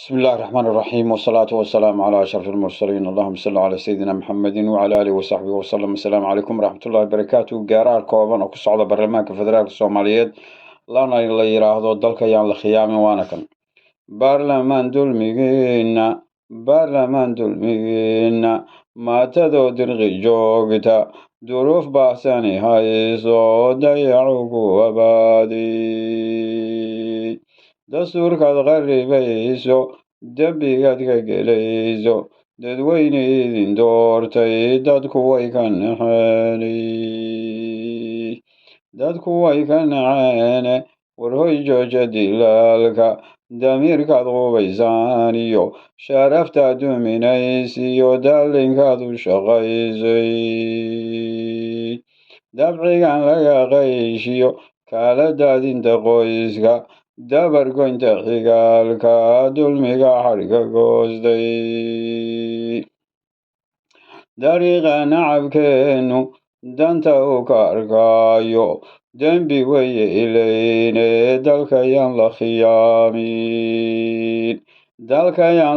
بسم الله الرحمن الرحيم والصلاة والسلام على أشرف المرسلين اللهم صل على سيدنا محمد وعلى آله وصحبه وسلم. السلام عليكم ورحمة الله وبركاته. قرار كوبان oo ku socda baarlamaanka federaalka Soomaaliyeed lana la yiraahdo dalka yaan la khiyaamin waana kan baarlamaan dulmigeena maatadoo dirqi joogta duruuf baahsani hayso dayacugu abaadi dastuurkaad qarribayso dembigaad ka gelayso dadweyne idin doortay dadku way ka naceene warhoy jooja dilaalka damiirkaad qubaysaan iyo sharaftaad duminaysiyo daalinkaad u shaqaysay dabcigan laga qayshiyo kala daadinta qoyska dabargoynta xigaalka dulmiga xadhka goostay dariiqa nacabkeenu danta u ka arkaayo dembi weye ilayne dalka yaan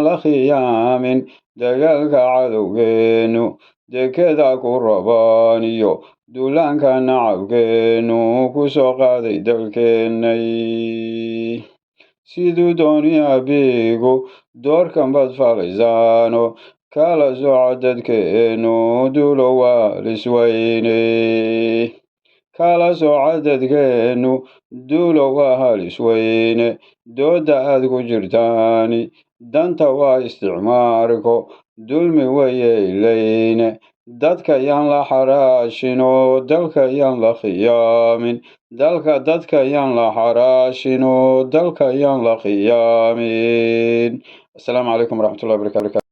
la khiyaamin dagaalka cadowgeenu dekeda ku rabaaniyo duulaanka nacabkeenu ku soo qaaday dalkeennay siduu dooni abigu doorkan baad falaysaano kala sooco dadkeenu duulo waa halisweyne dooda aad ku jirtaani danta waa isticmaarko dulmi weye ilayne dadka yaan la xaraashino dalka yaan la khiyaamin assalaamu calaykum waraxmatullahi wabarakatu.